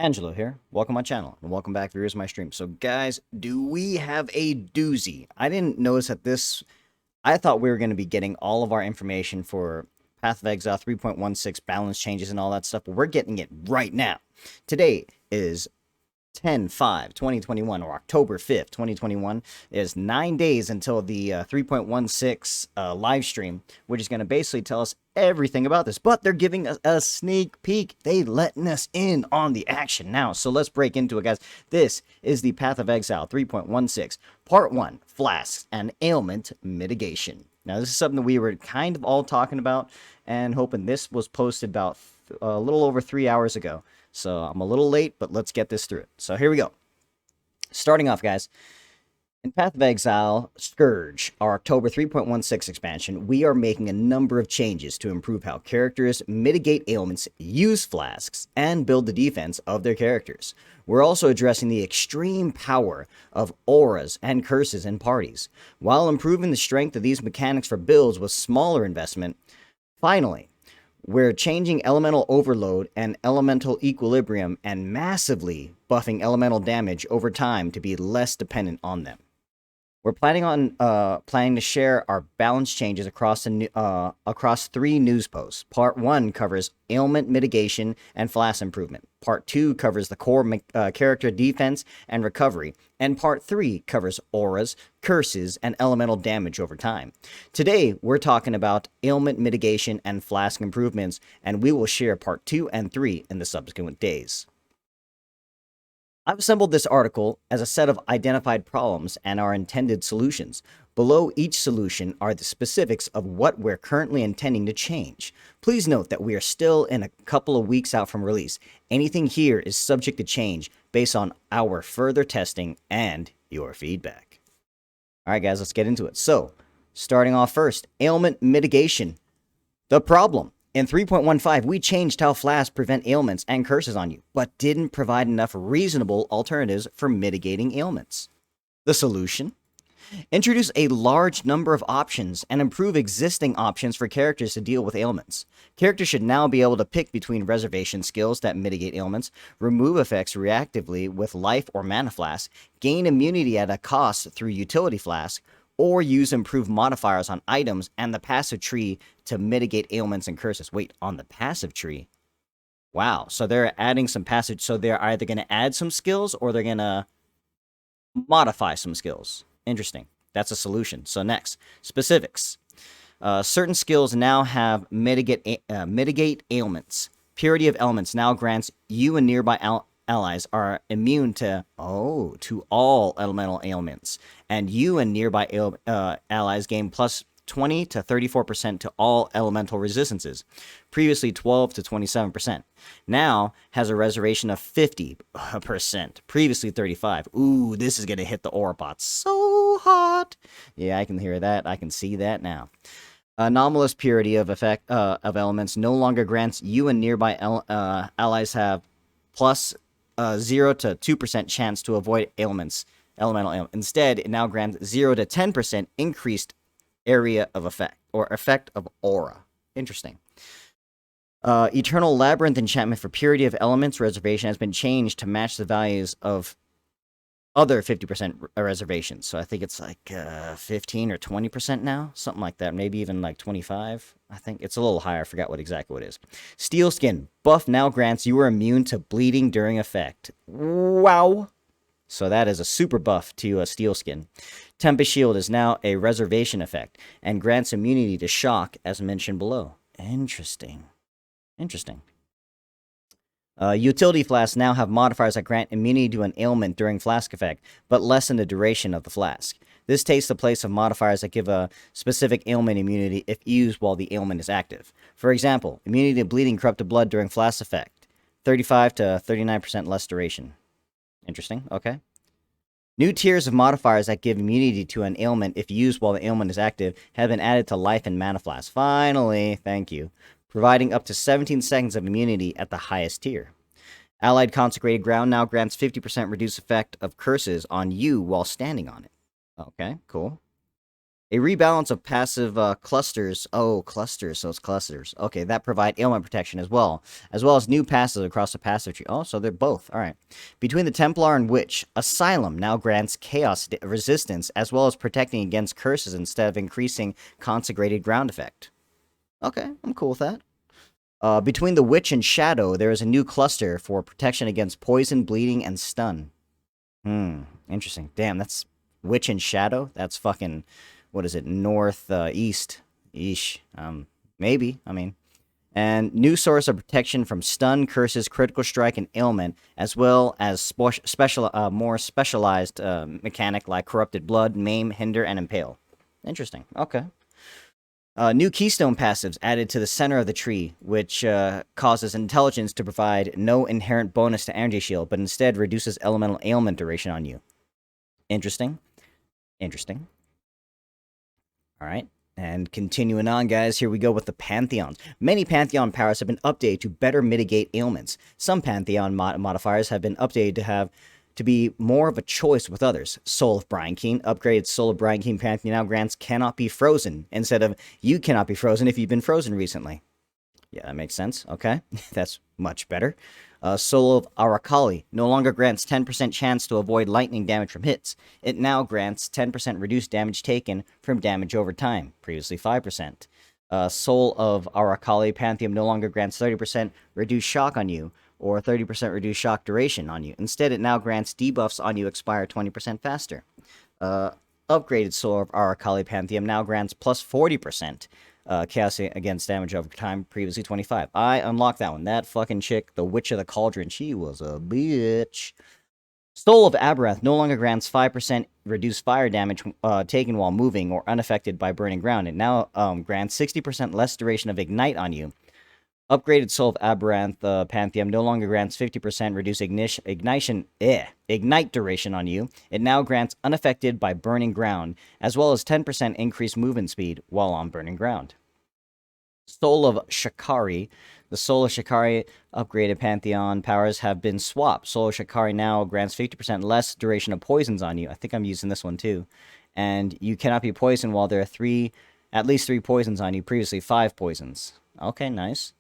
Angelo here. Welcome to my channel and welcome back viewers to my stream. So guys, do we have a doozy? I didn't notice that I thought we were going to be getting all of our information for Path of Exile 3.16 balance changes and all that stuff, but we're getting it right now. Today is 10/5/2021 or October 5th, 2021. There's 9 days until the 3.16 live stream, which is going to basically tell us everything about this. But they're giving us a sneak peek. They letting us in on the action now. So let's break into it, guys. This is the Path of Exile 3.16, Part 1, Flasks and Ailment Mitigation. Now, this is something that we were kind of all talking about and hoping. This was posted about a little over 3 hours ago. So I'm a little late, but let's get this through. So here we go. Starting off, guys. In Path of Exile Scourge, our October 3.16 expansion, we are making a number of changes to improve how characters mitigate ailments, use flasks, and build the defense of their characters. We're also addressing the extreme power of auras and curses in parties, while improving the strength of these mechanics for builds with smaller investment. Finally, we're changing elemental overload and elemental equilibrium and massively buffing elemental damage over time to be less dependent on them. We're planning to share our balance changes across across 3 news posts. Part 1 covers ailment mitigation and flask improvement. Part 2 covers the core character defense and recovery, and Part 3 covers auras, curses, and elemental damage over time. Today, we're talking about ailment mitigation and flask improvements, and we will share Part 2 and 3 in the subsequent days. I've assembled this article as a set of identified problems and our intended solutions. Below each solution are the specifics of what we're currently intending to change. Please note that we are still in a couple of weeks out from release. Anything here is subject to change based on our further testing and your feedback. Alright guys, let's get into it. So, starting off first, ailment mitigation. The problem. In 3.15, we changed how flasks prevent ailments and curses on you, but didn't provide enough reasonable alternatives for mitigating ailments. The solution? Introduce a large number of options and improve existing options for characters to deal with ailments. Characters should now be able to pick between reservation skills that mitigate ailments, remove effects reactively with life or mana flasks, gain immunity at a cost through utility flasks, or use improved modifiers on items and the passive tree to mitigate ailments and curses. Wait, on the passive tree? Wow, so they're adding some passive, so they're either going to add some skills or they're going to modify some skills. Interesting. That's a solution. So next, specifics. Certain skills now have mitigate ailments. Purity of Elements now grants you and nearby allies are immune to all elemental ailments, and you and nearby allies gain plus 20 to 34% to all elemental resistances, previously 12 to 27%. Now has a reservation of 50%, previously 35. Ooh, this is going to hit the aura bots so hot. Yeah, I can hear that. I can see that now. Anomalous purity of effect of elements no longer grants you and nearby allies have plus 0 to 2% chance to avoid elemental ailments. Instead, it now grants 0 to 10% increased area of effect, or effect of aura. Interesting. Eternal Labyrinth enchantment for Purity of Elements reservation has been changed to match the values of other 50% reservations. So I think it's like 15 or 20% now, something like that. Maybe even like 25. I think it's a little higher. I forgot exactly what it is. Steel Skin buff now grants you are immune to bleeding during effect. Wow. So that is a super buff to Steel Skin. Tempest Shield is now a reservation effect and grants immunity to shock as mentioned below. Interesting. Interesting. Utility flasks now have modifiers that grant immunity to an ailment during flask effect, but lessen the duration of the flask. This takes the place of modifiers that give a specific ailment immunity if used while the ailment is active. For example, immunity to bleeding corrupted blood during flask effect, 35 to 39% less duration. Interesting, okay. New tiers of modifiers that give immunity to an ailment if used while the ailment is active have been added to life and mana flasks. Finally, thank you. Providing up to 17 seconds of immunity at the highest tier. Allied Consecrated Ground now grants 50% reduced effect of curses on you while standing on it. Okay, cool. A rebalance of passive clusters. Oh, clusters. So it's clusters. Okay, that provide ailment protection as well as new passives across the passive tree. Oh, so they're both. All right. Between the Templar and Witch, Asylum now grants chaos resistance as well as protecting against curses instead of increasing consecrated ground effect. Okay, I'm cool with that. Between the Witch and Shadow, there is a new cluster for protection against poison, bleeding, and stun. Interesting. Damn, that's Witch and Shadow? That's fucking, what is it, north, east? Eesh. Maybe, I mean. And new source of protection from stun, curses, critical strike, and ailment, as well as more specialized mechanic like corrupted blood, maim, hinder, and impale. Interesting. Okay. New keystone passives added to the center of the tree, which causes intelligence to provide no inherent bonus to energy shield, but instead reduces elemental ailment duration on you. Interesting. Interesting. All right. And continuing on, guys, here we go with the Pantheons. Many Pantheon powers have been updated to better mitigate ailments. Some Pantheon modifiers have been updated to be more of a choice with others. Soul of Bryankeen, upgraded Soul of Bryankeen Pantheon now grants cannot be frozen, instead of you cannot be frozen if you've been frozen recently. Yeah, that makes sense. Okay, that's much better. Soul of Arakali no longer grants 10% chance to avoid lightning damage from hits. It now grants 10% reduced damage taken from damage over time, previously 5%. Soul of Arakali Pantheon no longer grants 30% reduced shock on you, or 30% reduced shock duration on you. Instead, it now grants debuffs on you expire 20% faster. Upgraded Soul of Arakali Pantheon now grants plus 40%. Chaos against damage over time, previously 25. I unlocked that one. That fucking chick, the Witch of the Cauldron, she was a bitch. Soul of Aberrath no longer grants 5% reduced fire damage taken while moving or unaffected by burning ground. It now grants 60% less duration of Ignite on you. Upgraded Soul of Aberrath Pantheon no longer grants 50% reduced Ignite duration on you. It now grants unaffected by burning ground, as well as 10% increased movement speed while on burning ground. Soul of Shikari. The Soul of Shikari upgraded Pantheon powers have been swapped. Soul of Shikari now grants 50% less duration of poisons on you. I think I'm using this one too. And you cannot be poisoned while there are at least 3 poisons on you, previously 5 poisons. Okay, nice.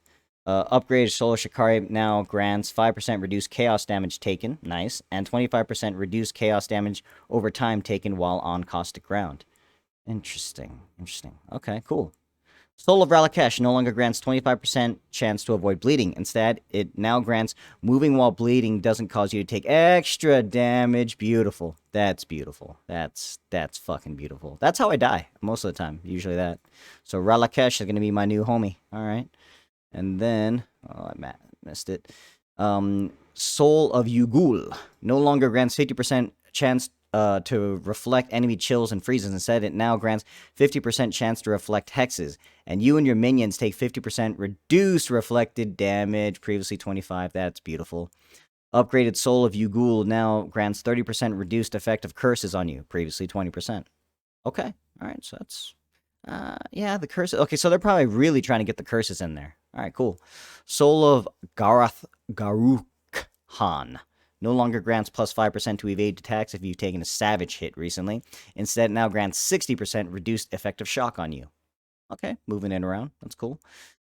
Upgraded Soul of Shikari now grants 5% reduced chaos damage taken, nice, and 25% reduced chaos damage over time taken while on caustic ground. Interesting. Okay, cool. Soul of Ralakesh no longer grants 25% chance to avoid bleeding. Instead, it now grants moving while bleeding doesn't cause you to take extra damage. Beautiful. That's beautiful. That's fucking beautiful. That's how I die most of the time, usually that. So Ralakesh is going to be my new homie. All right. And then, oh, I missed it. Soul of Yugul no longer grants 50% chance to reflect enemy chills and freezes. Instead, it now grants 50% chance to reflect hexes. And you and your minions take 50% reduced reflected damage, previously 25. That's beautiful. Upgraded Soul of Yugul now grants 30% reduced effect of curses on you, previously 20%. Okay, alright, so that's... yeah, the curses... Okay, so they're probably really trying to get the curses in there. Alright, cool. Soul of Garukhan no longer grants plus 5% to evade attacks if you've taken a savage hit recently. Instead, it now grants 60% reduced effective shock on you. Okay, moving it around. That's cool.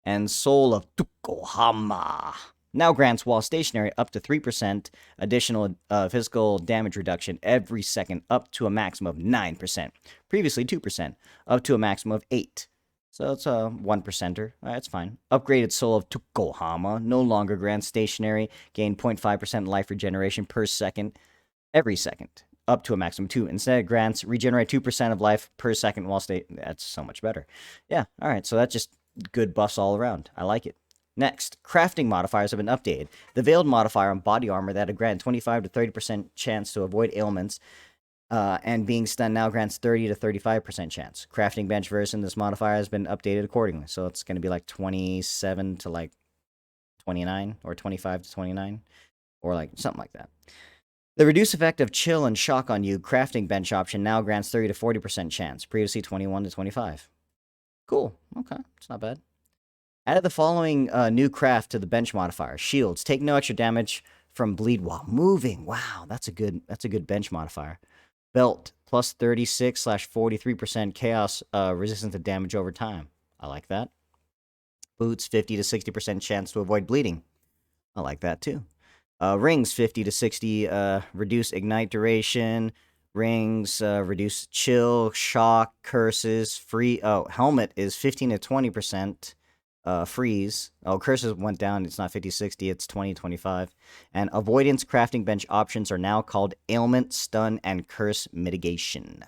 And Soul of Tukohama now grants, while stationary, up to 3% additional physical damage reduction every second, up to a maximum of 9%. Previously 2%, up to a maximum of 8%. So it's a 1%er. That's fine. Upgraded Soul of Tukohama no longer grants stationary, gain 0.5% life regeneration per second, every second, up to a maximum of 2. Instead, it grants regenerate 2% of life per second while That's so much better. Yeah, alright, so that's just good buffs all around. I like it. Next, crafting modifiers have been updated. The Veiled modifier on body armor that had granted 25 to 30% chance to avoid ailments and being stunned now grants 30 to 35% chance. Crafting bench version, this modifier has been updated accordingly. So it's going to be like 27 to like 29 or 25 to 29 or like something like that. The reduced effect of chill and shock on you crafting bench option now grants 30 to 40% chance. Previously 21 to 25. Cool. Okay. It's not bad. Added the following new craft to the bench modifier. Shields. Take no extra damage from bleed while moving. Wow, that's a good bench modifier. Belt. plus 36/43% chaos resistant to damage over time. I like that. Boots, 50 to 60% chance to avoid bleeding. I like that too. Rings, 50 to 60 reduce ignite duration. Rings, reduce chill, shock, curses, free. Oh, helmet is 15 to 20% freeze. Oh, curses went down. It's not 50 60, it's 20 25. And avoidance crafting bench options are now called ailment, stun, and curse mitigation.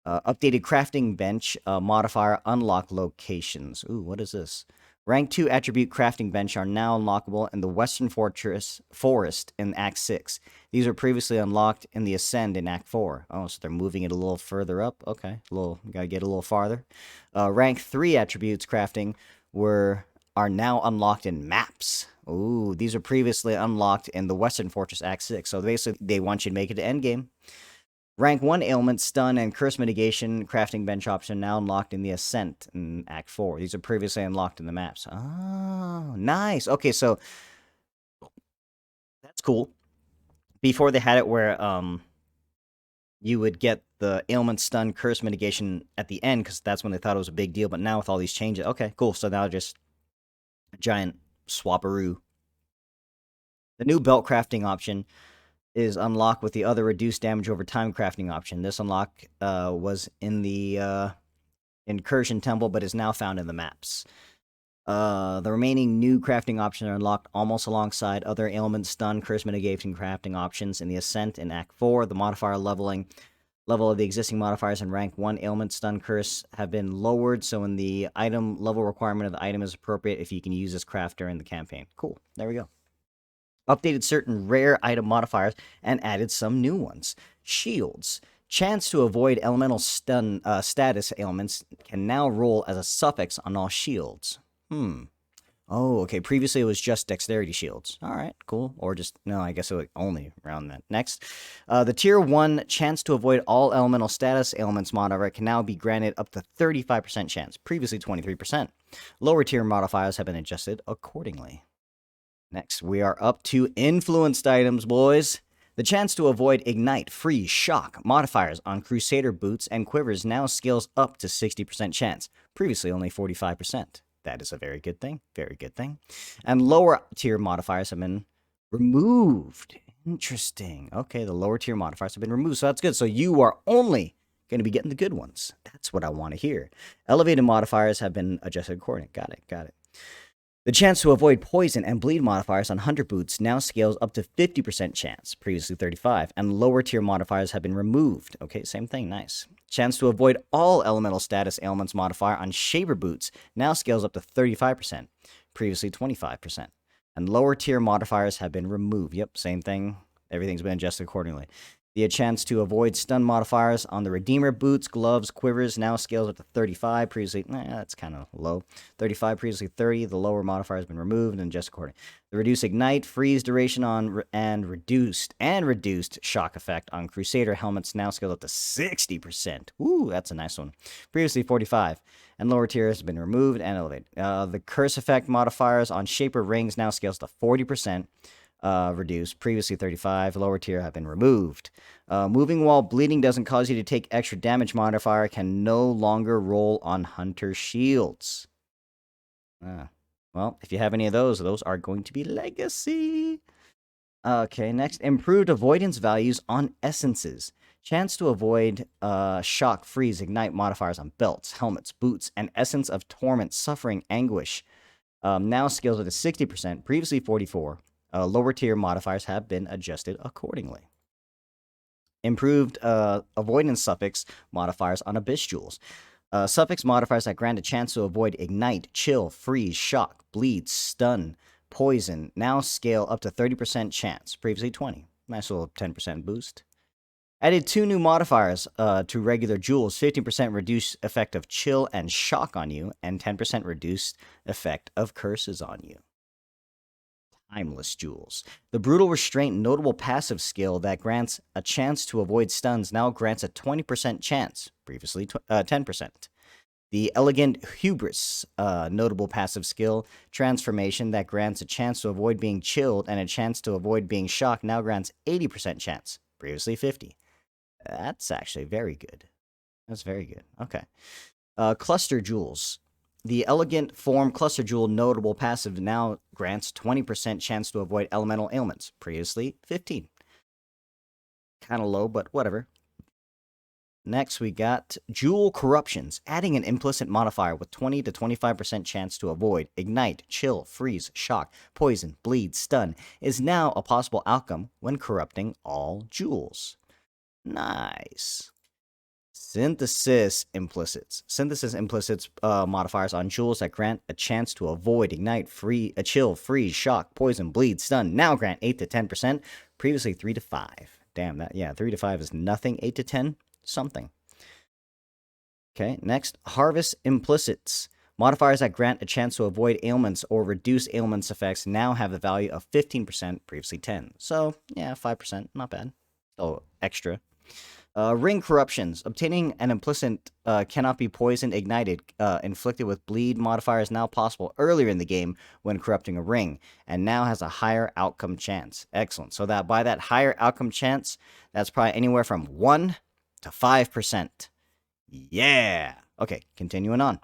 Updated crafting bench modifier unlock locations. Ooh, what is this? Rank 2 attribute crafting bench are now unlockable in the Western Forest in Act 6. These were previously unlocked in the Ascend in Act 4. Oh, so they're moving it a little further up. Okay, gotta get a little farther. Rank 3 attributes crafting are now unlocked in maps. Ooh, these are previously unlocked in the Western Fortress Act 6. So basically, they want you to make it to endgame. Rank 1 ailment, stun, and curse mitigation crafting bench option now unlocked in the Ascent in Act 4. These are previously unlocked in the maps. Oh, nice. Okay, so that's cool. Before they had it where you would get the ailment, stun, curse mitigation at the end because that's when they thought it was a big deal. But now with all these changes, okay, cool. So now just a giant swaparoo. The new belt crafting option is unlocked with the other reduced damage over time crafting option. This unlock was in the Incursion Temple, but is now found in the maps. The remaining new crafting options are unlocked almost alongside other ailment, stun, curse mitigation crafting options in the Ascent in Act 4. The modifier level of the existing modifiers in rank 1 ailment, stun, curse have been lowered, so in the item level requirement of the item is appropriate if you can use this craft during the campaign. Cool. There we go. Updated certain rare item modifiers and added some new ones. Shields. Chance to avoid elemental stun status ailments can now roll as a suffix on all shields. Oh, okay. Previously, it was just dexterity shields. All right, cool. Or just, no, I guess it was only around that. Next, the Tier 1 chance to avoid all elemental status ailments modifier can now be granted up to 35% chance. Previously, 23%. Lower tier modifiers have been adjusted accordingly. Next, we are up to influenced items, boys. The chance to avoid ignite, freeze, shock modifiers on Crusader boots and quivers now scales up to 60% chance. Previously, only 45%. That is a very good thing. Very good thing. And lower tier modifiers have been removed. Interesting. Okay, the lower tier modifiers have been removed, so that's good. So you are only going to be getting the good ones. That's what I want to hear. Elevated modifiers have been adjusted accordingly. Got it. The chance to avoid poison and bleed modifiers on Hunter boots now scales up to 50% chance, previously 35%, and lower tier modifiers have been removed. Okay, same thing, nice. Chance to avoid all elemental status ailments modifier on Shaver boots now scales up to 35%, previously 25%, and lower tier modifiers have been removed. Yep, same thing. Everything's been adjusted accordingly. The chance to avoid stun modifiers on the Redeemer boots, gloves, quivers now scales up to 35. Previously, that's kind of low. 35, previously 30. The lower modifier has been removed and adjusted accordingly. The reduced ignite, freeze duration on and reduced shock effect on Crusader helmets now scales up to 60%. Ooh, that's a nice one. Previously 45. And lower tier has been removed and elevated. The curse effect modifiers on Shaper rings now scales to 40%. Reduced. Previously 35. Lower tier have been removed. Moving while bleeding doesn't cause you to take extra damage modifier can no longer roll on Hunter shields. Well, if you have any of those are going to be legacy. Okay, next. Improved avoidance values on essences. Chance to avoid shock, freeze, ignite modifiers on belts, helmets, boots, and essence of torment, suffering, anguish. Now scales up to 60%. Previously 44%. Lower tier modifiers have been adjusted accordingly. Improved avoidance suffix modifiers on Abyss Jewels. Suffix modifiers that grant a chance to avoid ignite, chill, freeze, shock, bleed, stun, poison now scale up to 30% chance. Previously 20%. Nice little 10% boost. Added 2 new modifiers to regular jewels. 15% reduced effect of chill and shock on you, and 10% reduced effect of curses on you. Timeless jewels. The Brutal Restraint notable passive skill that grants a chance to avoid stuns now grants a 20% chance, previously 10%. The Elegant Hubris notable passive skill transformation that grants a chance to avoid being chilled and a chance to avoid being shocked now grants 80% chance, previously 50%. That's actually very good. That's very good. Okay. Cluster Jewels. The elegant form Cluster Jewel notable passive now grants 20% chance to avoid elemental ailments. Previously, 15. Kind of low, but whatever. Next, we got Jewel Corruptions, adding an implicit modifier with 20 to 25% chance to avoid, ignite, chill, freeze, shock, poison, bleed, stun, is now a possible outcome when corrupting all jewels. Nice. Synthesis implicits. Synthesis implicits modifiers on jewels that grant a chance to avoid, ignite, chill, freeze, shock, poison, bleed, stun. Now grant 8 to 10%. Previously 3 to 5. Damn, that, yeah, 3 to 5 is nothing. 8 to 10, something. Okay, next, harvest implicits. Modifiers that grant a chance to avoid ailments or reduce ailments effects now have a value of 15%, previously 10. So, yeah, 5%, not bad. So, extra. Ring corruptions. Obtaining an implicit cannot be poisoned, ignited, inflicted with bleed modifier is now possible earlier in the game when corrupting a ring, and now has a higher outcome chance. Excellent. So that by that higher outcome chance, that's probably anywhere from 1 to 5%. Yeah. Okay, continuing on.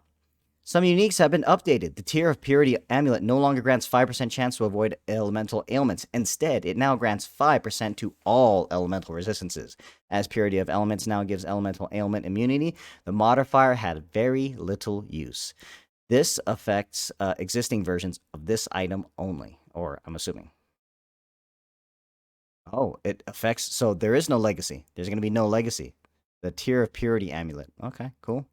Some uniques have been updated. The Tier of Purity Amulet no longer grants 5% chance to avoid elemental ailments. Instead, it now grants 5% to all elemental resistances. As Purity of Elements now gives elemental ailment immunity, the modifier had very little use. This affects existing versions of this item only, or I'm assuming. Oh, it affects, so there is no legacy. There's going to be no legacy. The Tier of Purity Amulet. Okay, cool.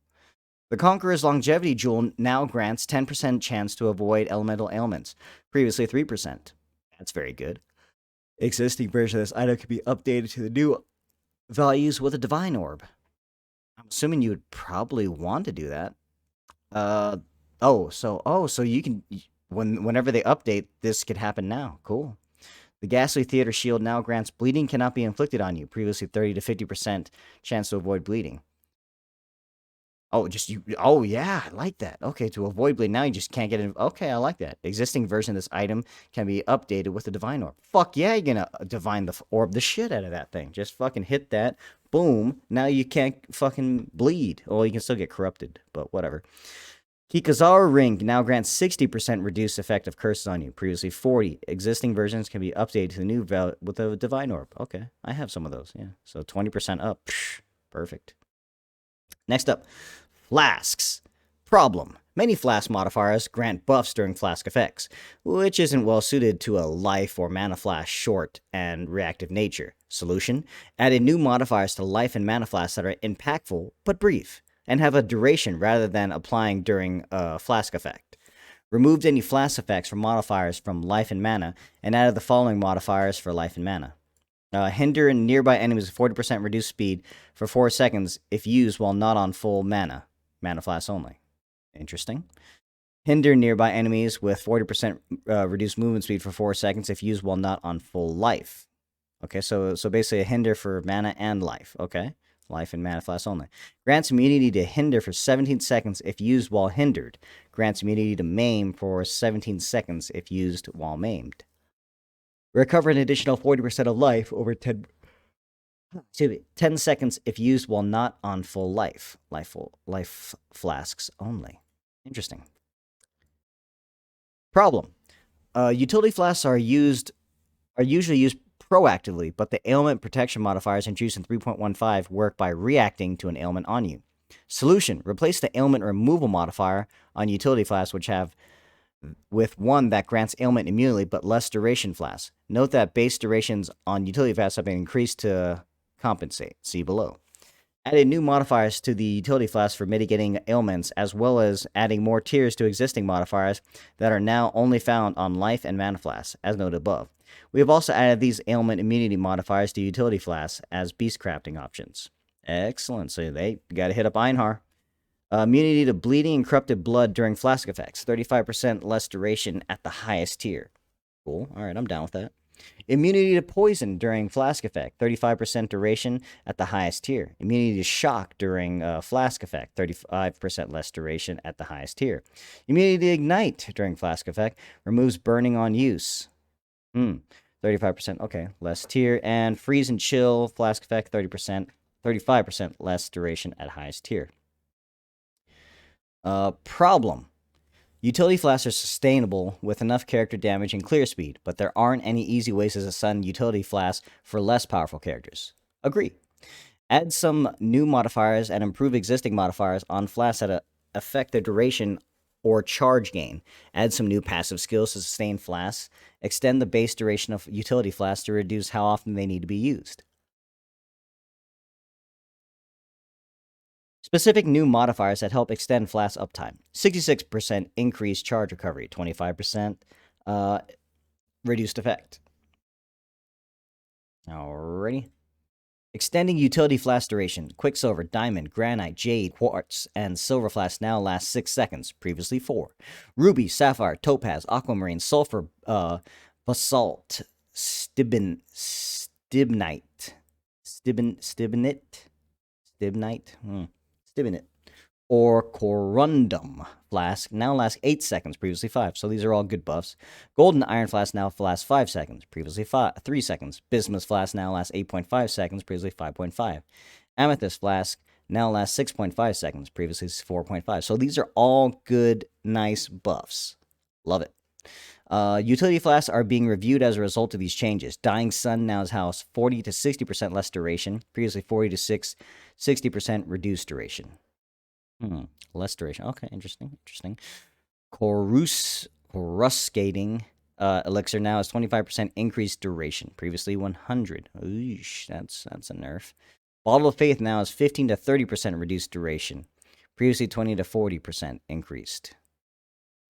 The Conqueror's Longevity Jewel now grants 10% chance to avoid elemental ailments, previously 3%. That's very good. Existing version of this item can be updated to the new values with a Divine Orb. I'm assuming you would probably want to do that. So you can, whenever they update, this could happen now. Cool. The Ghastly Theater Shield now grants bleeding cannot be inflicted on you, previously 30 to 50% chance to avoid bleeding. Oh, just you. Oh, yeah, I like that. Okay, to avoid bleed, now you just can't get in. Okay, I like that. Existing version of this item can be updated with the Divine Orb. Fuck yeah, you're gonna divine the orb the shit out of that thing. Just fucking hit that. Boom. Now you can't fucking bleed. Well, you can still get corrupted, but whatever. Kikazaru Ring now grants 60% reduced effect of curses on you. Previously 40. Existing versions can be updated to the new value with the Divine Orb. Okay, I have some of those. Yeah, so 20% up. Psh, perfect. Next up, Flasks. Problem. Many Flask modifiers grant buffs during Flask effects, which isn't well suited to a life or mana flask short and reactive nature. Solution. Added new modifiers to life and mana flasks that are impactful but brief, and have a duration rather than applying during a Flask effect. Removed any Flask effects from modifiers from life and mana, and added the following modifiers for life and mana. Hinder nearby enemies with 40% reduced speed for 4 seconds if used while not on full mana. Mana flasks only. Interesting. Hinder nearby enemies with 40% reduced movement speed for 4 seconds if used while not on full life. Okay, so basically a hinder for mana and life. Okay, life and mana flasks only. Grants immunity to hinder for 17 seconds if used while hindered. Grants immunity to maim for 17 seconds if used while maimed. Recover an additional 40% of life over 10 seconds if used while not on full life. Life flasks only. Interesting. Problem. Utility flasks are usually used proactively, but the ailment protection modifiers introduced in 3.15 work by reacting to an ailment on you. Solution. Replace the ailment removal modifier on utility flasks which have with one that grants ailment immunity but less duration flasks. Note that base durations on utility flasks have been increased to compensate. See below. Added new modifiers to the utility flasks for mitigating ailments, as well as adding more tiers to existing modifiers that are now only found on life and mana flasks, as noted above. We have also added these ailment immunity modifiers to utility flasks as beast crafting options. Excellent. So they got to hit up Einhar. Immunity to bleeding and corrupted blood during flask effects. 35% less duration at the highest tier. Cool. All right, I'm down with that. Immunity to poison during flask effect. 35% duration at the highest tier. Immunity to shock during flask effect. 35% less duration at the highest tier. Immunity to ignite during flask effect. Removes burning on use. 35%. Okay, less tier. And freeze and chill flask effect. 30%. 35% less duration at highest tier. Problem. Utility flasks are sustainable with enough character damage and clear speed, but there aren't any easy ways to assign utility flasks for less powerful characters. Agree. Add some new modifiers and improve existing modifiers on flasks that affect the duration or charge gain. Add some new passive skills to sustain flasks. Extend the base duration of utility flasks to reduce how often they need to be used. Specific new modifiers that help extend flask uptime. 66% increased charge recovery, 25% reduced effect. Alrighty. Extending utility flask duration. Quicksilver, diamond, granite, jade, quartz, and silver flasks now last 6 seconds, previously 4. Ruby, sapphire, topaz, aquamarine, sulfur, basalt, stibnite, or corundum flask now lasts 8 seconds, previously 5. So these are all good buffs. Golden iron flask now lasts 5 seconds, previously 3 seconds. Bismuth flask now lasts 8.5 seconds, previously 5.5. Amethyst flask now lasts 6.5 seconds, previously 4.5. So these are all good, nice buffs. Love it. Utility flasks are being reviewed as a result of these changes. Dying Sun now has 40 to 60% less duration, previously 40 to 60% reduced duration. Less duration. Okay, interesting. Coruscating elixir now has 25% increased duration, previously 100. Oosh, that's a nerf. Bottle of Faith now has 15 to 30% reduced duration, previously 20 to 40% increased.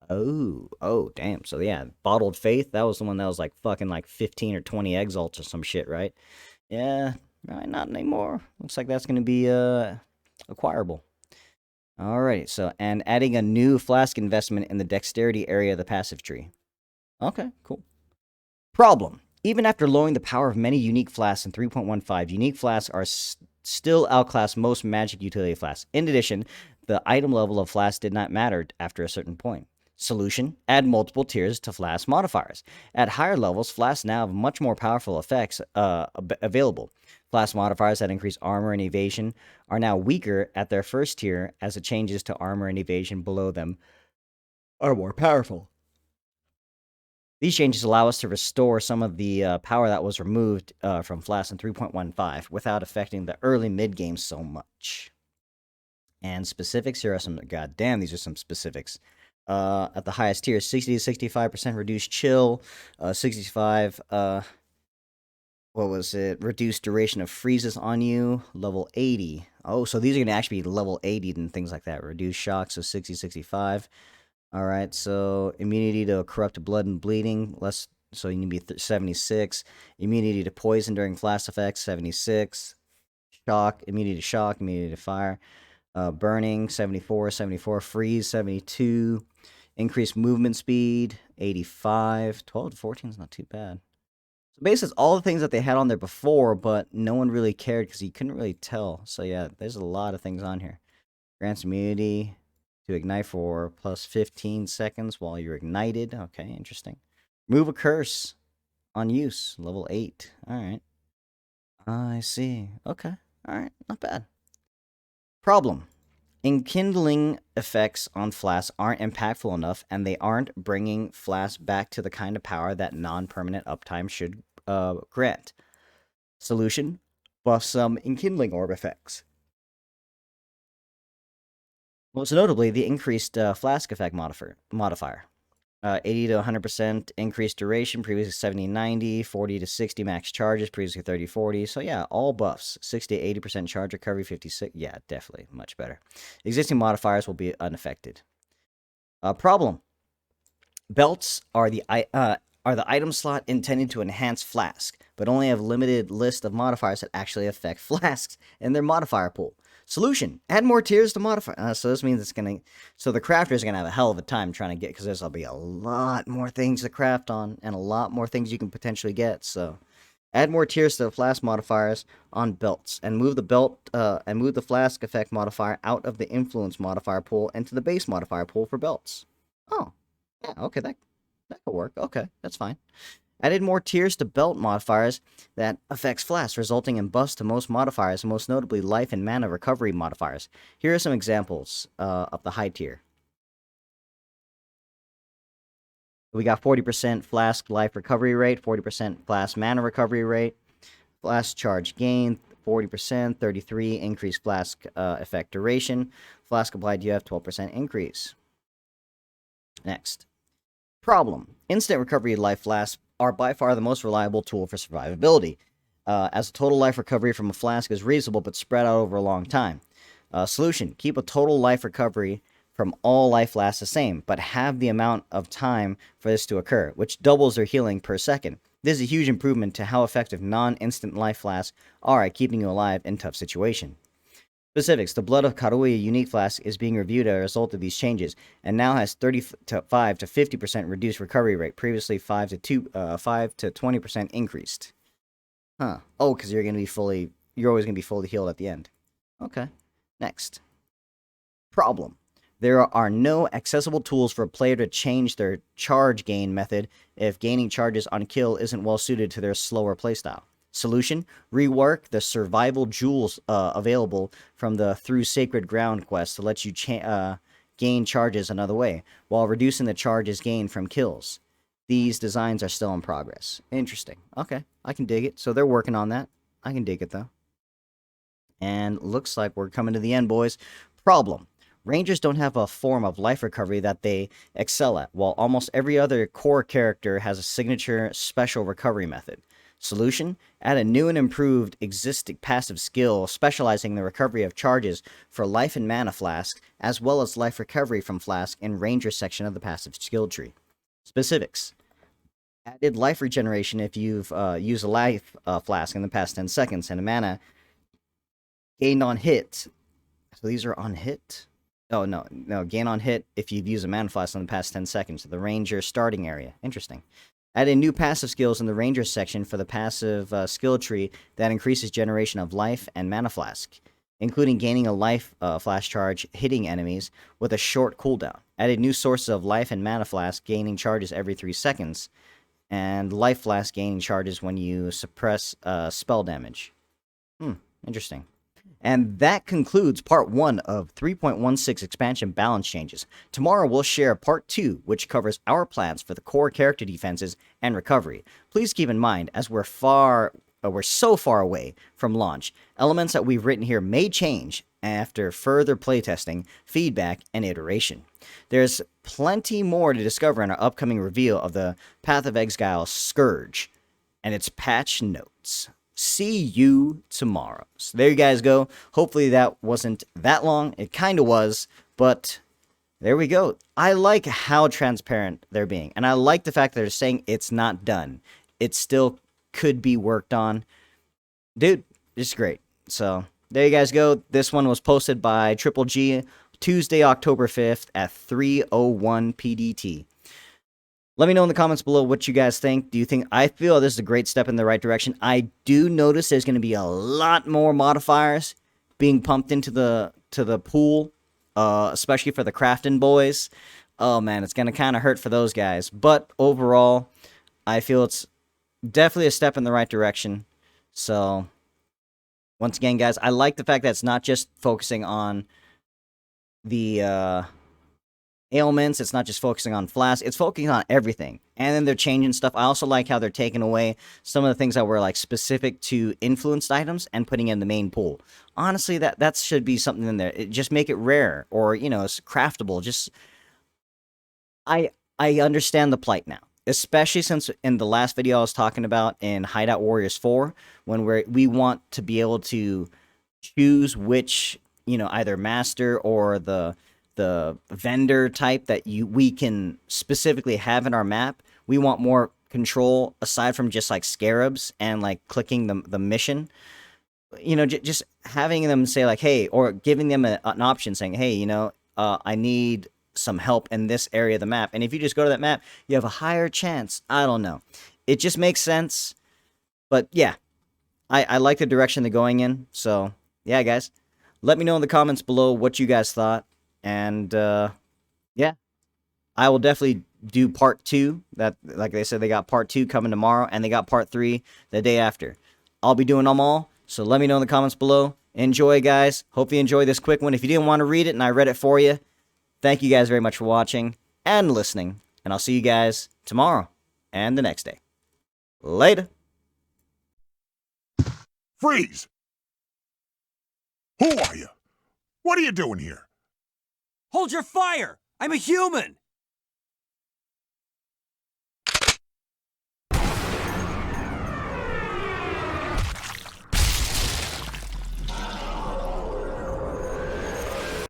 Oh, damn. So yeah, Bottled Faith, that was the one that was like fucking like 15 or 20 exalts or some shit, right? Yeah, right, not anymore. Looks like that's going to be acquirable. Alright, so, and adding a new flask investment in the dexterity area of the passive tree. Okay, cool. Problem. Even after lowering the power of many unique flasks in 3.15, unique flasks are still outclass most magic utility flasks. In addition, the item level of flasks did not matter after a certain point. Solution. Add multiple tiers to flask modifiers. At higher levels, flasks now have much more powerful effects available. Flask modifiers that increase armor and evasion are now weaker at their first tier, as the changes to armor and evasion below them are more powerful. These changes allow us to restore some of the power that was removed from flasks in 3.15 without affecting the early mid-game so much. And specifics, here are some, goddamn, these are some specifics. At the highest tier, 60 to 65% reduced chill, 65, what was it? Reduced duration of freezes on you, level 80. Oh, so these are going to actually be level 80 and things like that. Reduced shock, so 60, 65. All right, so immunity to corrupt blood and bleeding, less, so you need to be 76. Immunity to poison during flash effects, 76. Shock, immunity to fire. Burning, 74, 74. Freeze, 72. Increased movement speed, 85. 12 to 14 is not too bad. So basically, it's all the things that they had on there before, but no one really cared because you couldn't really tell. So yeah, there's a lot of things on here. Grants immunity to ignite for plus 15 seconds while you're ignited. Okay, interesting. Move a curse on use, level 8. All right. I see. Okay. All right, not bad. Problem. Enkindling effects on flasks aren't impactful enough, and they aren't bringing flasks back to the kind of power that non-permanent uptime should grant. Solution. Buff some enkindling orb effects. Most notably, the increased flask effect modifier. 80 to 100% increased duration, previously 70 90, 40 to 60 max charges, previously 30 40. So yeah, all buffs. 60 to 80% charge recovery, 56. Yeah, definitely much better. Existing modifiers will be unaffected. Problem. Belts are the item slot intended to enhance flask, but only have limited list of modifiers that actually affect flasks in their modifier pool. Solution. Add more tiers to modify. So this means it's going to... So the crafters are going to have a hell of a time trying to get... Because there's will be a lot more things to craft on. And a lot more things you can potentially get. So add more tiers to the flask modifiers on belts. And move the belt... and move the flask effect modifier out of the influence modifier pool into the base modifier pool for belts. Oh. Yeah, okay. That could work. Okay, that's fine. Added more tiers to belt modifiers that affects Flask, resulting in buffs to most modifiers, most notably life and mana recovery modifiers. Here are some examples of the high tier. We got 40% Flask life recovery rate, 40% Flask mana recovery rate, Flask charge gain, 40%, 33 increased Flask effect duration, Flask applied UF 12% increase. Next. Problem. Instant recovery life flasks are by far the most reliable tool for survivability, as total life recovery from a flask is reasonable but spread out over a long time. Solution. Keep a total life recovery from all life flasks the same, but have the amount of time for this to occur, which doubles their healing per second. This is a huge improvement to how effective non-instant life flasks are at keeping you alive in tough situations. Specifics. The Blood of Karuia unique flask is being reviewed as a result of these changes, and now has 35 to 50% reduced recovery rate, previously 5 to 20% increased. Huh. Oh, because you're always gonna be fully healed at the end. Okay. Next. Problem. There are no accessible tools for a player to change their charge gain method if gaining charges on kill isn't well suited to their slower playstyle. Solution. Rework the survival jewels available from the Through Sacred Ground quest to let you gain charges another way, while reducing the charges gained from kills. These designs are still in progress. Interesting. Okay, I can dig it. So they're working on that. I can dig it, though. And looks like we're coming to the end, boys. Problem. Rangers don't have a form of life recovery that they excel at, while almost every other core character has a signature special recovery method. Solution. Add a new and improved existing passive skill specializing in the recovery of charges for life and mana flask, as well as life recovery from flask in Ranger section of the passive skill tree. Specifics. Added life regeneration if you've used a life flask in the past 10 seconds, and a mana gained on hit. So these are on hit? Oh, no. Gain on hit if you've used a mana flask in the past 10 seconds. The Ranger starting area. Interesting. Add in new passive skills in the Ranger section for the passive skill tree that increases generation of life and mana flask, including gaining a life flash charge hitting enemies with a short cooldown. Added new sources of life and mana flask gaining charges every 3 seconds, and life flask gaining charges when you suppress spell damage. Interesting. And that concludes part 1 of 3.16 expansion balance changes. Tomorrow we'll share part 2, which covers our plans for the core character defenses and recovery. Please keep in mind, as we're so far away from launch, elements that we've written here may change after further playtesting, feedback, and iteration. There's plenty more to discover in our upcoming reveal of the Path of Exile Scourge and its patch notes. See you tomorrow. So there you guys go. Hopefully that wasn't that long. It kind of was, but there we go. I like how transparent they're being, and I like the fact that they're saying it's not done. It still could be worked on. Dude, it's great. So there you guys go. This one was posted by Triple G Tuesday, October 5th at 3:01 PDT. Let me know in the comments below what you guys think. Do you think... I feel this is a great step in the right direction. I do notice there's going to be a lot more modifiers being pumped into the pool, especially for the crafting boys. Oh man, it's going to kind of hurt for those guys. But overall, I feel it's definitely a step in the right direction. So, once again, guys, I like the fact that it's not just focusing on the... ailments. It's not just focusing on Flask. It's focusing on everything. And then they're changing stuff. I also like how they're taking away some of the things that were like specific to influenced items and putting in the main pool. Honestly, that should be something in there. Just make it rare, or it's craftable. Just I understand the plight now, especially since in the last video I was talking about in Hideout Warriors 4, when we want to be able to choose which either master or the vendor type that we can specifically have in our map. We want more control aside from just like scarabs and like clicking the mission. Just having them say like, hey, or giving them an option saying, hey, I need some help in this area of the map. And if you just go to that map, you have a higher chance. I don't know. It just makes sense. But yeah, I like the direction they're going in. So yeah, guys, let me know in the comments below what you guys thought. And, yeah, I will definitely do part 2. That, like they said, they got part 2 coming tomorrow, and they got part 3 the day after. I'll be doing them all, so let me know in the comments below. Enjoy, guys. Hope you enjoy this quick one. If you didn't want to read it and I read it for you, thank you guys very much for watching and listening, and I'll see you guys tomorrow and the next day. Later. Freeze! Who are you? What are you doing here? Hold your fire! I'm a human!